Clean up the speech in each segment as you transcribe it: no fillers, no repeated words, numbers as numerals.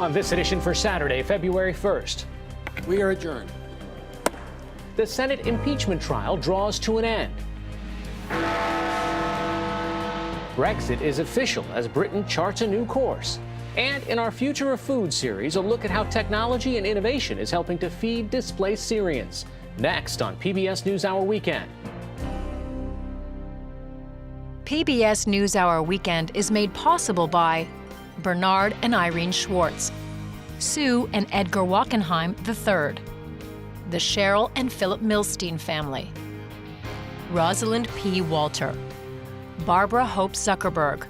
On this edition for Saturday, February 1st. We are adjourned. The Senate impeachment trial draws to an end. Brexit is official as Britain charts a new course. And in our Future of Food series, a look at how technology and innovation is helping to feed displaced Syrians. Next on PBS NewsHour Weekend. PBS NewsHour Weekend is made possible by Bernard and Irene Schwartz, Sue and Edgar Wachenheim III, the Cheryl and Philip Milstein family, Rosalind P. Walter, Barbara Hope Zuckerberg,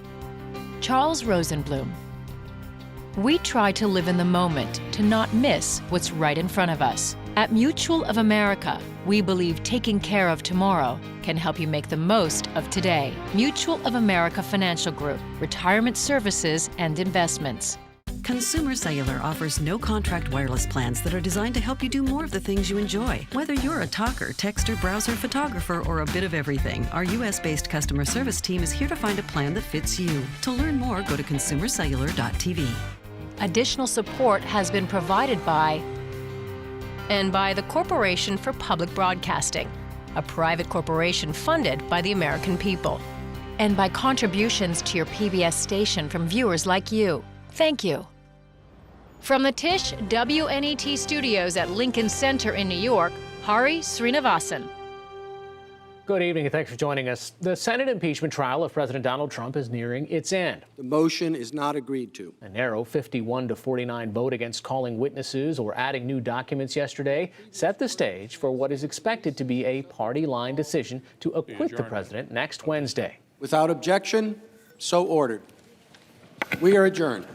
Charles Rosenblum. We try to live in the moment to not miss what's right in front of us. At Mutual of America, we believe taking care of tomorrow can help you make the most of today. Mutual of America Financial Group, retirement services and investments. Consumer Cellular offers no-contract wireless plans that are designed to help you do more of the things you enjoy. Whether you're a talker, texter, browser, photographer, or a bit of everything, our U.S.-based customer service team is here to find a plan that fits you. To learn more, go to consumercellular.tv. Additional support has been provided by the Corporation for Public Broadcasting, a private corporation funded by the American people, and by contributions to your PBS station from viewers like you. Thank you. From the Tisch WNET studios at Lincoln Center in New York, Hari Srinivasan. Good evening and thanks for joining us. The Senate impeachment trial of President Donald Trump is nearing its end. The motion is not agreed to. A narrow 51-49 vote against calling witnesses or adding new documents yesterday set the stage for what is expected to be a party-line decision to acquit the president next Wednesday. Without objection, so ordered. We are adjourned.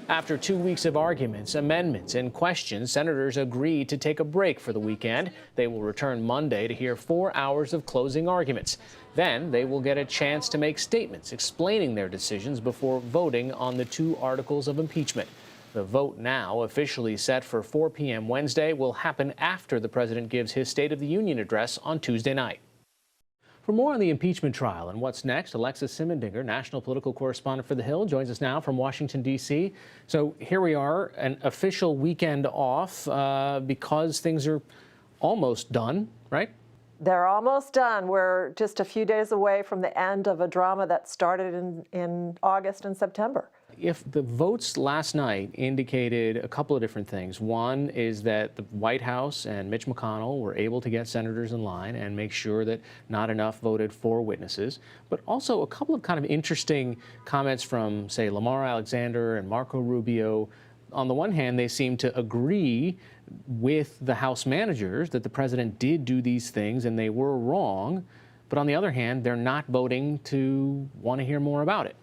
After 2 weeks of arguments, amendments, and questions, senators agreed to take a break for the weekend. They will return Monday to hear 4 hours of closing arguments. Then they will get a chance to make statements explaining their decisions before voting on the 2 articles of impeachment. The vote, now officially set for 4 p.m. Wednesday, will happen after the president gives his State of the Union address on Tuesday night. For more on the impeachment trial and what's next, Alexis Simendinger, national political correspondent for The Hill, joins us now from Washington, D.C. So here we are, an official weekend off because things are almost done, right? They're almost done. We're just a few days away from the end of a drama that started in August and September. If the votes last night indicated a couple of different things. One is that the White House and Mitch McConnell were able to get senators in line and make sure that not enough voted for witnesses, but also a couple of kind of interesting comments from, say, Lamar Alexander and Marco Rubio. On the one hand, they seem to agree with the House managers that the president did do these things and they were wrong, but on the other hand, they're not voting to want to hear more about it.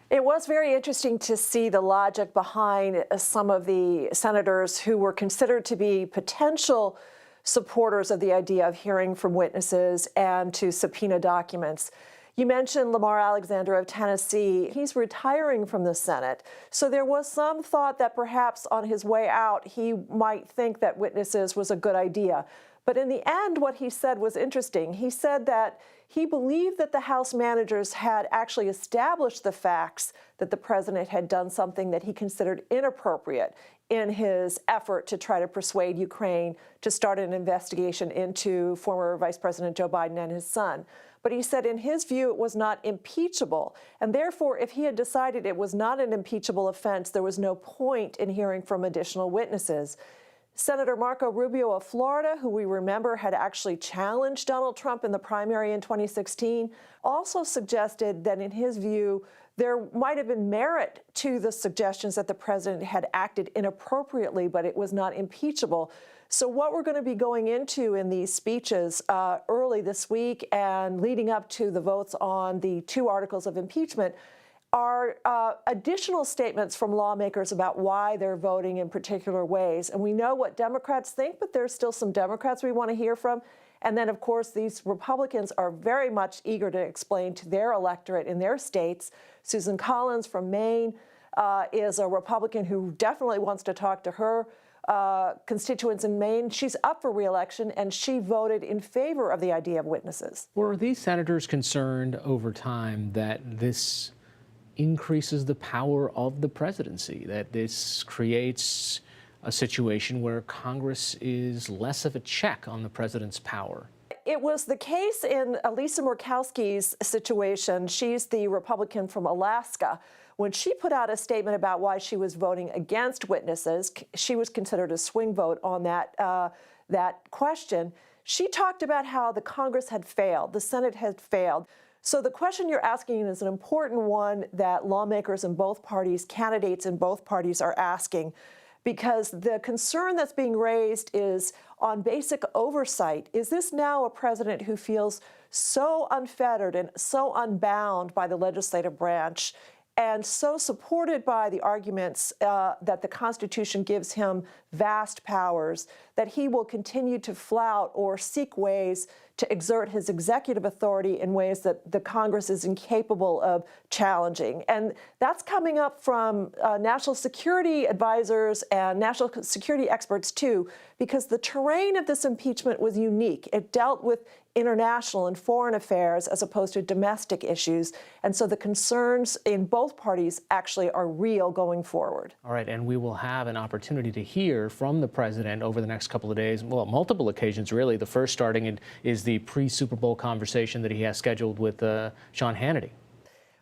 It was very interesting to see the logic behind some of the senators who were considered to be potential supporters of the idea of hearing from witnesses and to subpoena documents. You mentioned Lamar Alexander of Tennessee. He's retiring from the Senate. So there was some thought that perhaps on his way out, he might think that witnesses was a good idea. But in the end, what he said was interesting. He said that he believed that the House managers had actually established the facts that the president had done something that he considered inappropriate in his effort to try to persuade Ukraine to start an investigation into former Vice President Joe Biden and his son. But he said in his view it was not impeachable. And therefore, if he had decided it was not an impeachable offense, there was no point in hearing from additional witnesses. Senator Marco Rubio of Florida, who we remember had actually challenged Donald Trump in the primary in 2016, also suggested that in his view, there might have been merit to the suggestions that the president had acted inappropriately, but it was not impeachable. So what we're going to be going into in these speeches early this week and leading up to the votes on the 2 articles of impeachment are additional statements from lawmakers about why they're voting in particular ways. And we know what Democrats think, but there's still some Democrats we want to hear from. And then, of course, these Republicans are very much eager to explain to their electorate in their states. Susan Collins from Maine is a Republican who definitely wants to talk to her constituents in Maine. She's up for re-election, and she voted in favor of the idea of witnesses. Were these senators concerned over time that this increases the power of the presidency, that this creates a situation where Congress is less of a check on the president's power. It was the case in Lisa Murkowski's situation. She's the Republican from Alaska. When she put out a statement about why she was voting against witnesses, she was considered a swing vote on that question. She talked about how the Congress had failed, the Senate had failed. So the question you're asking is an important one that lawmakers in both parties, candidates in both parties are asking, because the concern that's being raised is on basic oversight. Is this now a president who feels so unfettered and so unbound by the legislative branch and so supported by the arguments that the Constitution gives him vast powers, that he will continue to flout or seek ways to exert his executive authority in ways that the Congress is incapable of challenging? And that's coming up from national security advisors and national security experts, too, because the terrain of this impeachment was unique. It dealt with international and foreign affairs as opposed to domestic issues. And so the concerns in both parties actually are real going forward. All right, and we will have an opportunity to hear from the president over the next couple of days, well, multiple occasions, really. The first starting is the pre-Super Bowl conversation that he has scheduled with Sean Hannity.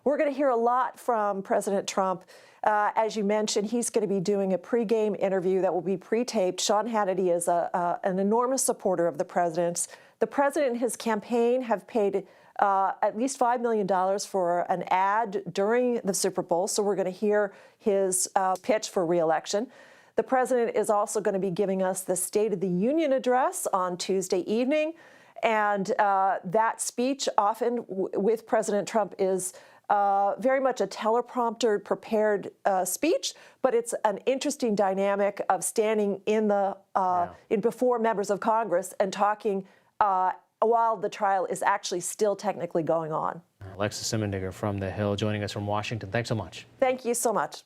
We're going to hear a lot from President Trump. As you mentioned, he's going to be doing a pregame interview that will be pre-taped. Sean Hannity is an enormous supporter of the president's. The president and his campaign have paid at least $5 million for an ad during the Super Bowl, so we're going to hear his pitch for re-election. The president is also going to be giving us the State of the Union address on Tuesday evening, and that speech, often with President Trump, is very much a teleprompter prepared speech, but it's an interesting dynamic of standing in before members of Congress and talking while the trial is actually still technically going on. Alexis Simendiger from The Hill joining us from Washington. Thanks so much. Thank you so much.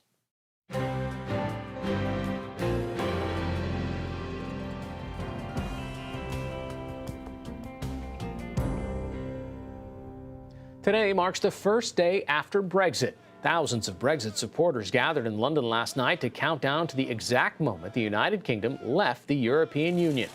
Today marks the first day after Brexit. Thousands of Brexit supporters gathered in London last night to count down to the exact moment the United Kingdom left the European Union.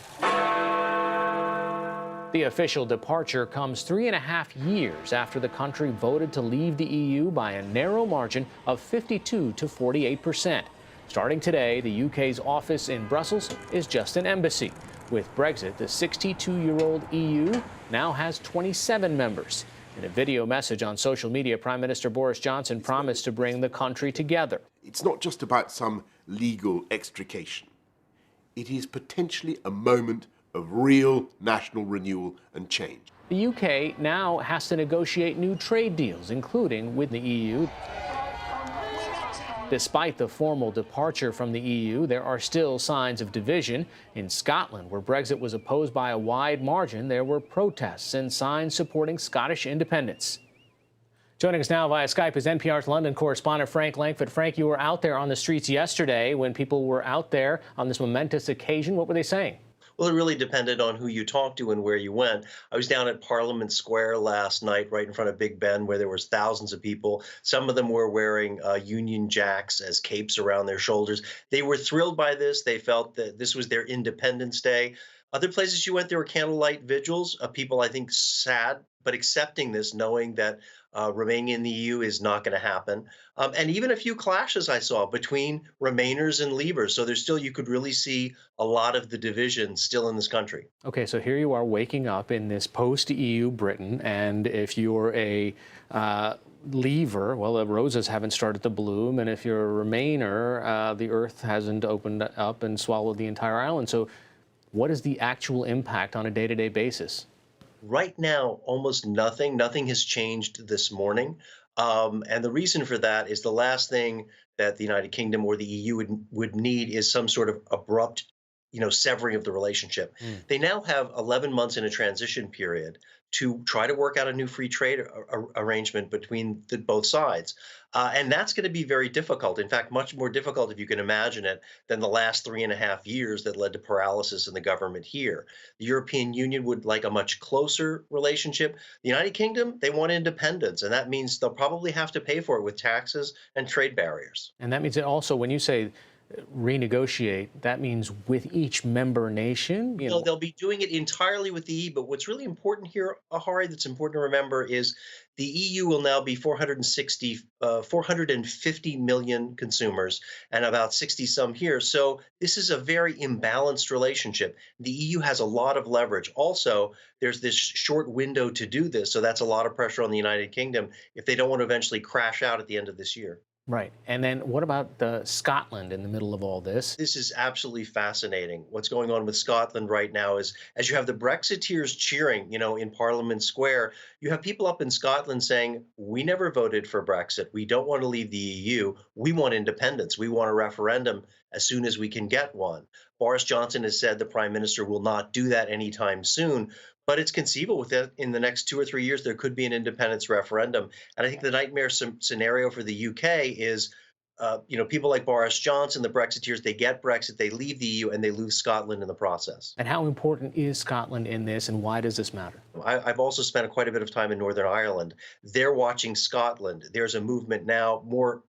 The official departure comes 3.5 years after the country voted to leave the EU by a narrow margin of 52 to 48%. Starting today, the UK's office in Brussels is just an embassy. With Brexit, the 62-year-old EU now has 27 members. In a video message on social media, Prime Minister Boris Johnson promised to bring the country together. It's not just about some legal extrication. It is potentially a moment of real national renewal and change. The UK now has to negotiate new trade deals, including with the EU. Despite the formal departure from the EU, there are still signs of division. In Scotland, where Brexit was opposed by a wide margin, there were protests and signs supporting Scottish independence. Joining us now via Skype is NPR's London correspondent Frank Langfitt. Frank, you were out there on the streets yesterday when people were out there on this momentous occasion. What were they saying? Well, it really depended on who you talked to and where you went. I was down at Parliament Square last night, right in front of Big Ben, where there was thousands of people. Some of them were wearing Union Jacks as capes around their shoulders. They were thrilled by this. They felt that this was their Independence Day. Other places you went, there were candlelight vigils of people, I think, sad, but accepting this, knowing that remaining in the EU is not going to happen. And even a few clashes I saw between Remainers and Leavers. So there's still, you could really see a lot of the division still in this country. Okay, so here you are waking up in this post-EU Britain, and if you're a Leaver, well, the roses haven't started to bloom, and if you're a Remainer, the earth hasn't opened up and swallowed the entire island. So what is the actual impact on a day-to-day basis? Right now, almost nothing. Nothing has changed this morning. And the reason for that is the last thing that the United Kingdom or the EU would need is some sort of abrupt, severing of the relationship. They now have 11 months in a transition period to try to work out a new free trade arrangement between both sides. And that's going to be very difficult. In fact, much more difficult, if you can imagine it, than the last 3.5 years that led to paralysis in the government here. The European Union would like a much closer relationship. The United Kingdom, they want independence, and that means they'll probably have to pay for it with taxes and trade barriers. And that means that also, when you say renegotiate, that means with each member nation? No, they'll be doing it entirely with the EU. But what's really important here, Ahari, that's important to remember is the EU will now be 450 million consumers and about 60 some here. So this is a very imbalanced relationship. The EU has a lot of leverage. Also, there's this short window to do this. So that's a lot of pressure on the United Kingdom if they don't want to eventually crash out at the end of this year. Right. And then what about Scotland in the middle of all this? This is absolutely fascinating. What's going on with Scotland right now is, as you have the Brexiteers cheering, in Parliament Square, you have people up in Scotland saying, we never voted for Brexit. We don't want to leave the EU. We want independence. We want a referendum as soon as we can get one. Boris Johnson has said the Prime Minister will not do that anytime soon. But it's conceivable that in the next 2 or 3 years, there could be an independence referendum. And I think the nightmare scenario for the UK is, people like Boris Johnson, the Brexiteers, they get Brexit, they leave the EU, and they lose Scotland in the process. And how important is Scotland in this, and why does this matter? I've also spent quite a bit of time in Northern Ireland. They're watching Scotland. There's a movement now, more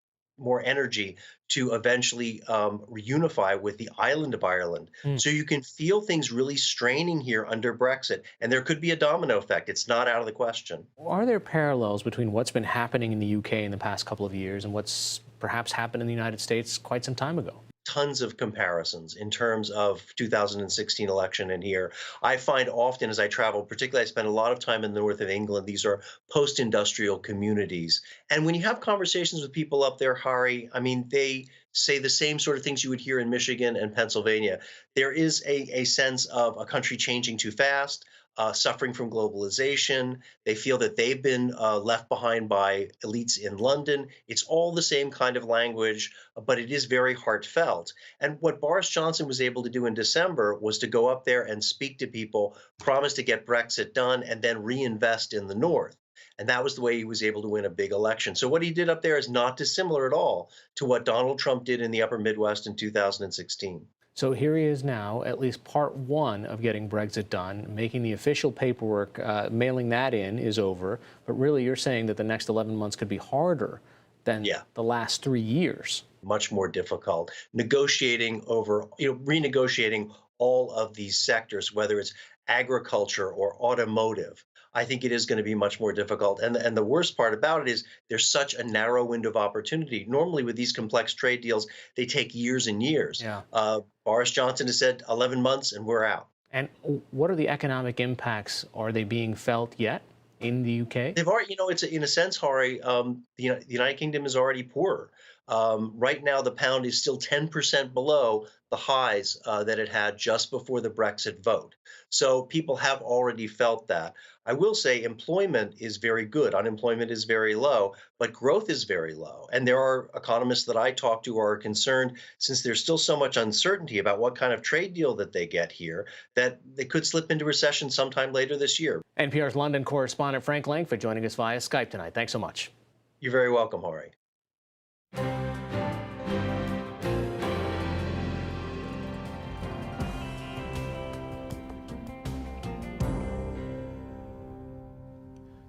energy to eventually reunify with the island of Ireland. So you can feel things really straining here under Brexit, and there could be a domino effect. It's not out of the question. Are there parallels between what's been happening in the UK in the past couple of years and what's perhaps happened in the United States quite some time ago? Tons of comparisons in terms of 2016 election and here. I find often as I travel, particularly I spend a lot of time in the north of England, these are post-industrial communities. And when you have conversations with people up there, Hari, they say the same sort of things you would hear in Michigan and Pennsylvania. There is a sense of a country changing too fast, suffering from globalization. They feel that they've been left behind by elites in London. It's all the same kind of language, but it is very heartfelt. And what Boris Johnson was able to do in December was to go up there and speak to people, promise to get Brexit done, and then reinvest in the North. And that was the way he was able to win a big election. So what he did up there is not dissimilar at all to what Donald Trump did in the upper Midwest in 2016. So here he is now, at least part one of getting Brexit done, making the official paperwork, mailing that in is over. But really, you're saying that the next 11 months could be harder than the last 3 years. Much more difficult. Negotiating over, renegotiating all of these sectors, whether it's agriculture or automotive. I think it is going to be much more difficult. And the worst part about it is there's such a narrow window of opportunity. Normally with these complex trade deals, they take years and years. Boris Johnson has said 11 months and we're out. And what are the economic impacts? Are they being felt yet in the UK? They've already, it's in a sense, Hari, the United Kingdom is already poorer. Right now, the pound is still 10% below the highs that it had just before the Brexit vote. So people have already felt that. I will say employment is very good. Unemployment is very low, but growth is very low. And there are economists that I talk to who are concerned, since there's still so much uncertainty about what kind of trade deal that they get here, that they could slip into recession sometime later this year. NPR's London correspondent Frank Langford joining us via Skype tonight. Thanks so much. You're very welcome, Hari.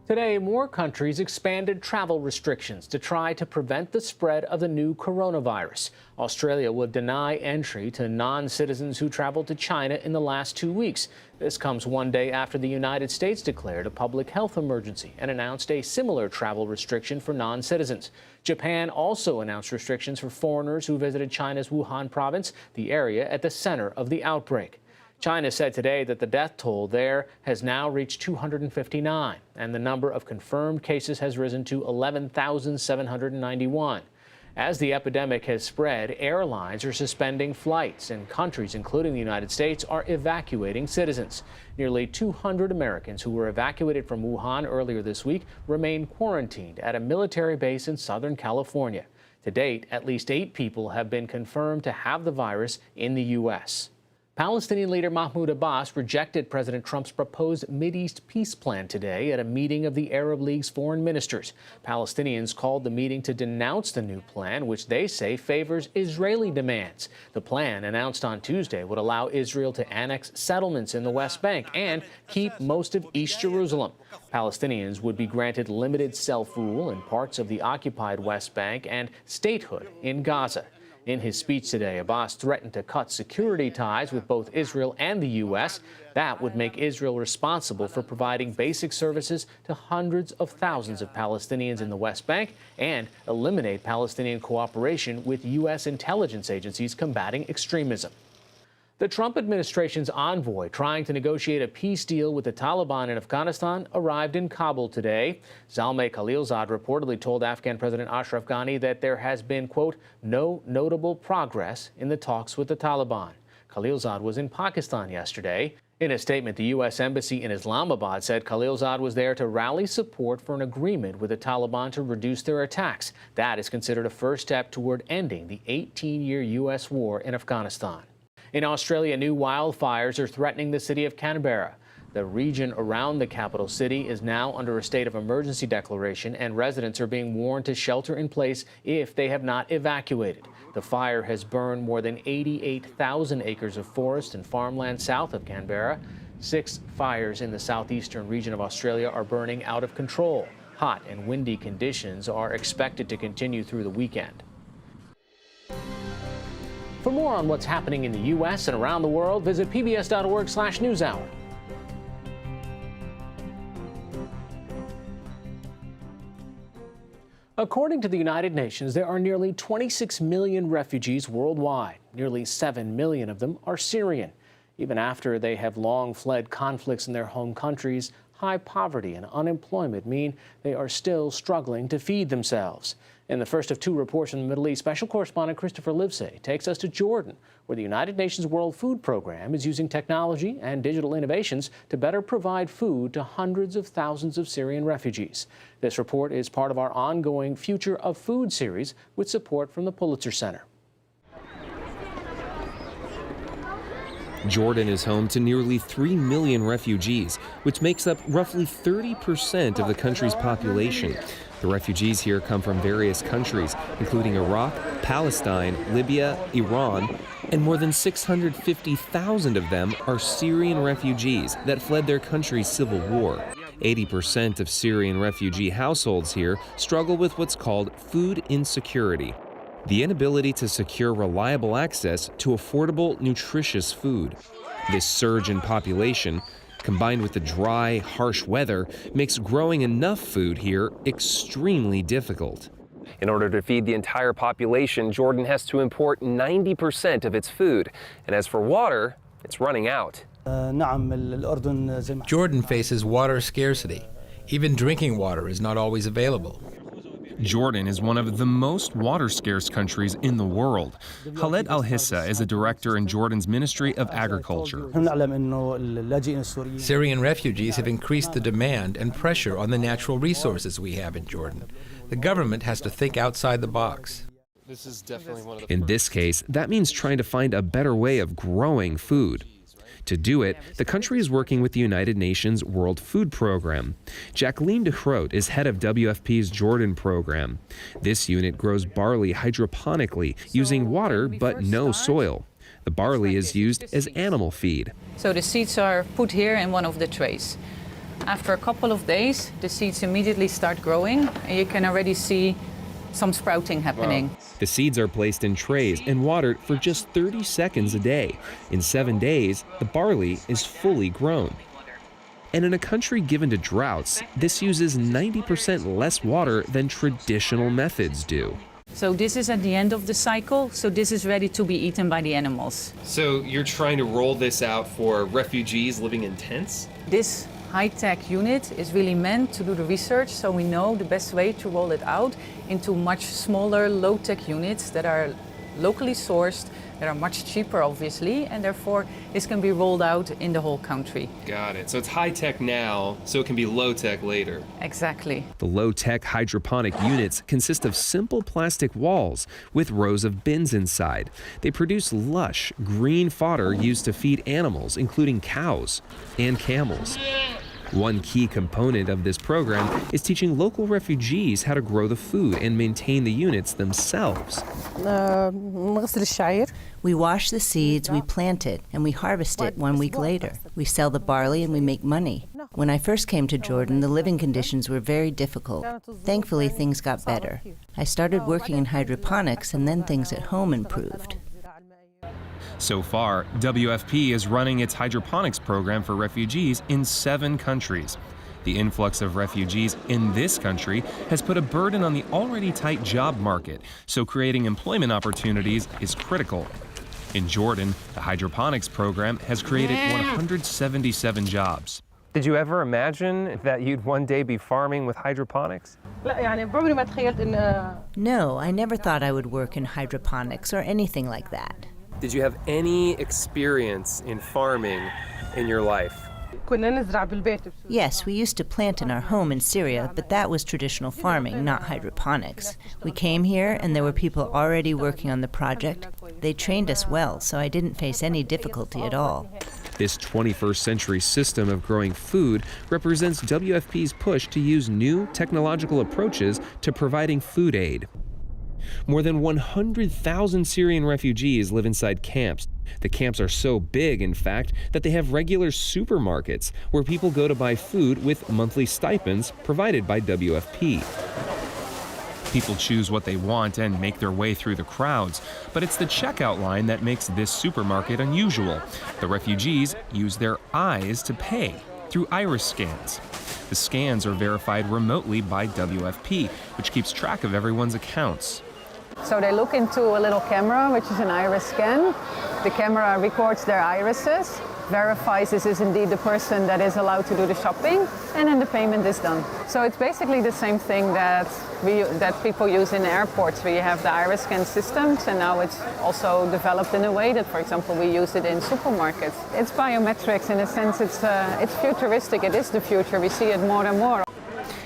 Today, more countries expanded travel restrictions to try to prevent the spread of the new coronavirus. Australia will deny entry to non-citizens who traveled to China in the last 2 weeks. This comes one day after the United States declared a public health emergency and announced a similar travel restriction for non-citizens. Japan also announced restrictions for foreigners who visited China's Wuhan province, the area at the center of the outbreak. China said today that the death toll there has now reached 259, and the number of confirmed cases has risen to 11,791. As the epidemic has spread, airlines are suspending flights, and countries, including the United States, are evacuating citizens. Nearly 200 Americans who were evacuated from Wuhan earlier this week remain quarantined at a military base in Southern California. To date, at least 8 people have been confirmed to have the virus in the U.S. Palestinian leader Mahmoud Abbas rejected President Trump's proposed Mideast peace plan today at a meeting of the Arab League's foreign ministers. Palestinians called the meeting to denounce the new plan, which they say favors Israeli demands. The plan, announced on Tuesday, would allow Israel to annex settlements in the West Bank and keep most of East Jerusalem. Palestinians would be granted limited self-rule in parts of the occupied West Bank and statehood in Gaza. In his speech today, Abbas threatened to cut security ties with both Israel and the U.S. That would make Israel responsible for providing basic services to hundreds of thousands of Palestinians in the West Bank and eliminate Palestinian cooperation with U.S. intelligence agencies combating extremism. The Trump administration's envoy trying to negotiate a peace deal with the Taliban in Afghanistan arrived in Kabul today. Zalmay Khalilzad reportedly told Afghan President Ashraf Ghani that there has been, quote, no notable progress in the talks with the Taliban. Khalilzad was in Pakistan yesterday. In a statement, the U.S. Embassy in Islamabad said Khalilzad was there to rally support for an agreement with the Taliban to reduce their attacks. That is considered a first step toward ending the 18-year U.S. war in Afghanistan. In Australia, new wildfires are threatening the city of Canberra. The region around the capital city is now under a state of emergency declaration, and residents are being warned to shelter in place if they have not evacuated. The fire has burned more than 88,000 acres of forest and farmland south of Canberra. 6 fires in the southeastern region of Australia are burning out of control. Hot and windy conditions are expected to continue through the weekend. For more on what's happening in the U.S. and around the world, visit pbs.org/newshour. According to the United Nations, there are nearly 26 million refugees worldwide. Nearly 7 million of them are Syrian. Even after they have long fled conflicts in their home countries, high poverty and unemployment mean they are still struggling to feed themselves. In the first of 2 reports from the Middle East, special correspondent Christopher Livesay takes us to Jordan, where the United Nations World Food Program is using technology and digital innovations to better provide food to hundreds of thousands of Syrian refugees. This report is part of our ongoing Future of Food series with support from the Pulitzer Center. Jordan is home to nearly 3 million refugees, which makes up roughly 30% of the country's population. The refugees here come from various countries, including Iraq, Palestine, Libya, Iran, and more than 650,000 of them are Syrian refugees that fled their country's civil war. 80% of Syrian refugee households here struggle with what's called food insecurity, the inability to secure reliable access to affordable, nutritious food. This surge in population, combined with the dry, harsh weather, makes growing enough food here extremely difficult. In order to feed the entire population, Jordan has to import 90% of its food. And as for water, it's running out. Jordan faces water scarcity. Even drinking water is not always available. Jordan is one of the most water-scarce countries in the world. Khaled Al-Hissa is a director in Jordan's Ministry of Agriculture. Syrian refugees have increased the demand and pressure on the natural resources we have in Jordan. The government has to think outside the box. In this case, that means trying to find a better way of growing food. To do it, the country is working with the United Nations World Food Program. Jacqueline de Groot is head of WFP's Jordan program. This unit grows barley hydroponically using water but no soil. The barley is used as animal feed. So the seeds are put here in one of the trays. After a couple of days, the seeds immediately start growing, and you can already see some sprouting happening. Wow. The seeds are placed in trays and watered for just 30 seconds a day. In 7 days, the barley is fully grown. And in a country given to droughts, this uses 90% less water than traditional methods do. So this is at the end of the cycle, so this is ready to be eaten by the animals. So you're trying to roll this out for refugees living in tents? This high-tech unit is really meant to do the research, so we know the best way to roll it out into much smaller, low-tech units that are locally sourced, that are much cheaper, obviously, and therefore this can be rolled out in the whole country. Got it. So it's high-tech now, so it can be low-tech later. Exactly. The low-tech hydroponic units consist of simple plastic walls with rows of bins inside. They produce lush, green fodder used to feed animals, including cows and camels. One key component of this program is teaching local refugees how to grow the food and maintain the units themselves. We wash the seeds, we plant it, and we harvest it 1 week later. We sell the barley and we make money. When I first came to Jordan, the living conditions were very difficult. Thankfully, things got better. I started working in hydroponics, and then things at home improved. So far, WFP is running its hydroponics program for refugees in 7 countries. The influx of refugees in this country has put a burden on the already tight job market, so creating employment opportunities is critical. In Jordan, the hydroponics program has created 177 jobs. Did you ever imagine that you'd one day be farming with hydroponics? No, I never thought I would work in hydroponics or anything like that. Did you have any experience in farming in your life? Yes, we used to plant in our home in Syria, but that was traditional farming, not hydroponics. We came here and there were people already working on the project. They trained us well, so I didn't face any difficulty at all. This 21st century system of growing food represents WFP's push to use new technological approaches to providing food aid. More than 100,000 Syrian refugees live inside camps. The camps are so big, in fact, that they have regular supermarkets where people go to buy food with monthly stipends provided by WFP. People choose what they want and make their way through the crowds, but it's the checkout line that makes this supermarket unusual. The refugees use their eyes to pay through iris scans. The scans are verified remotely by WFP, which keeps track of everyone's accounts. So they look into a little camera, which is an iris scan. The camera records their irises, verifies this is indeed the person that is allowed to do the shopping, and then the payment is done. So it's basically the same thing that people use in airports, where you have the iris scan systems, and now it's also developed in a way that, for example, we use it in supermarkets. It's biometrics in a sense. It's futuristic. It is the future. We see it more and more.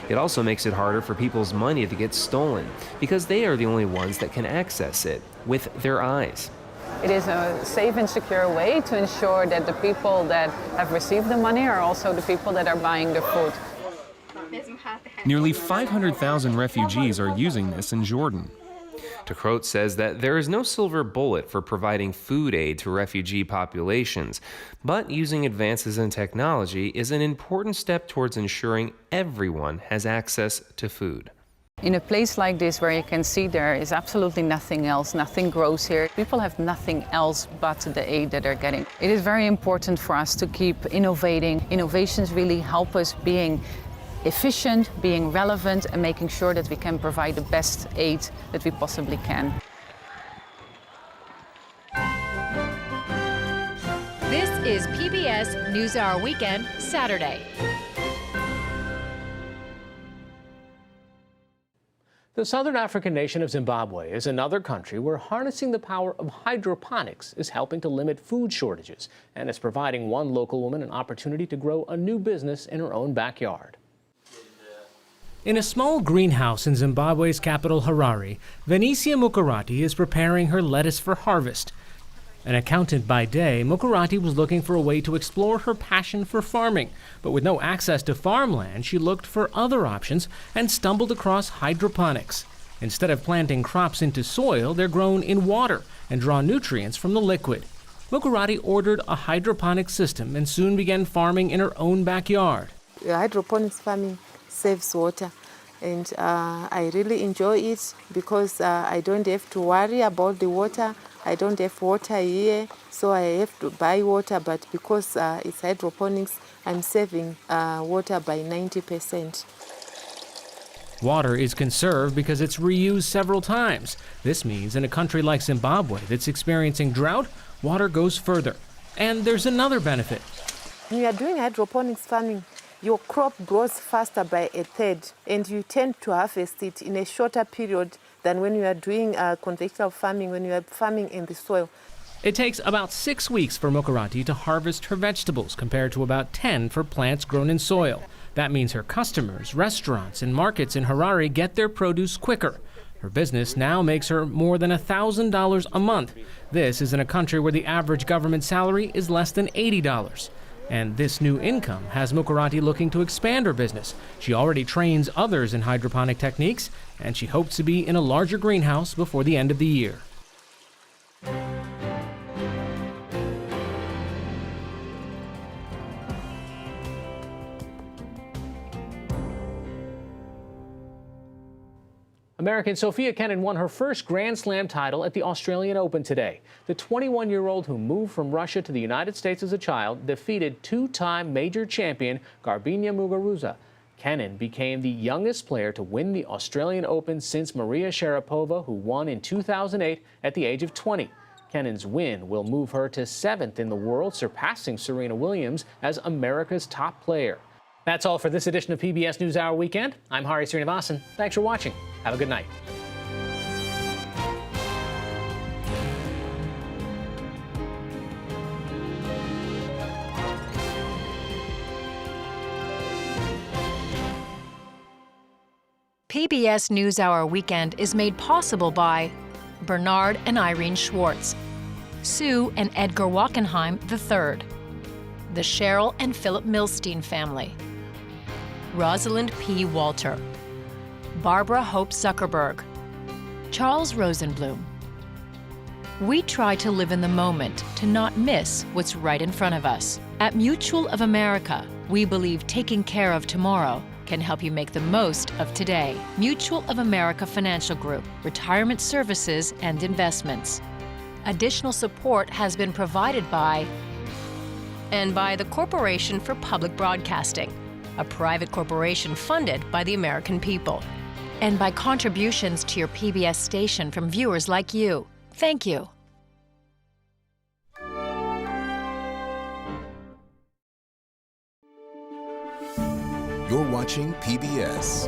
It also makes it harder for people's money to get stolen because they are the only ones that can access it with their eyes. It is a safe and secure way to ensure that the people that have received the money are also the people that are buying the food. Nearly 500,000 refugees are using this in Jordan. Tekroth says that there is no silver bullet for providing food aid to refugee populations, but using advances in technology is an important step towards ensuring everyone has access to food. In a place like this where you can see there is absolutely nothing else, nothing grows here, people have nothing else but the aid that they're getting. It is very important for us to keep innovating. Innovations really help us being efficient, being relevant, and making sure that we can provide the best aid that we possibly can. This is PBS NewsHour Weekend, Saturday. The southern African nation of Zimbabwe is another country where harnessing the power of hydroponics is helping to limit food shortages and is providing one local woman an opportunity to grow a new business in her own backyard. In a small greenhouse in Zimbabwe's capital, Harare, Venetia Mukurati is preparing her lettuce for harvest. An accountant by day, Mukurati was looking for a way to explore her passion for farming. But with no access to farmland, she looked for other options and stumbled across hydroponics. Instead of planting crops into soil, they're grown in water and draw nutrients from the liquid. Mukurati ordered a hydroponic system and soon began farming in her own backyard. Hydroponics farming saves water, and I really enjoy it because I don't have to worry about the water. I don't have water here, so I have to buy water, but because it's hydroponics, I'm saving water by 90%. Water is conserved because it's reused several times. This means in a country like Zimbabwe that's experiencing drought, water goes further. And there's another benefit. When you are doing hydroponics farming, your crop grows faster by a third, and you tend to harvest it in a shorter period than when you are doing conventional farming, when you are farming in the soil. It takes about 6 weeks for Mukurati to harvest her vegetables, compared to about 10 for plants grown in soil. That means her customers, restaurants, and markets in Harare get their produce quicker. Her business now makes her more than $1,000 a month. This is in a country where the average government salary is less than $80. And this new income has Mukurati looking to expand her business. She already trains others in hydroponic techniques, and she hopes to be in a larger greenhouse before the end of the year. American Sophia Kenin won her first Grand Slam title at the Australian Open today. The 21-year-old who moved from Russia to the United States as a child defeated two-time major champion Garbiñe Muguruza. Kenin became the youngest player to win the Australian Open since Maria Sharapova, who won in 2008 at the age of 20. Kenin's win will move her to 7th in the world, surpassing Serena Williams as America's top player. That's all for this edition of PBS NewsHour Weekend. I'm Hari Srinivasan. Thanks for watching. Have a good night. PBS NewsHour Weekend is made possible by Bernard and Irene Schwartz, Sue and Edgar Wachenheim III, the Cheryl and Philip Milstein family, Rosalind P. Walter, Barbara Hope Zuckerberg, Charles Rosenblum. We try to live in the moment to not miss what's right in front of us. At Mutual of America, we believe taking care of tomorrow can help you make the most of today. Mutual of America Financial Group, retirement services and investments. Additional support has been provided by the Corporation for Public Broadcasting, a private corporation funded by the American people, and by contributions to your PBS station from viewers like you. Thank you. You're watching PBS.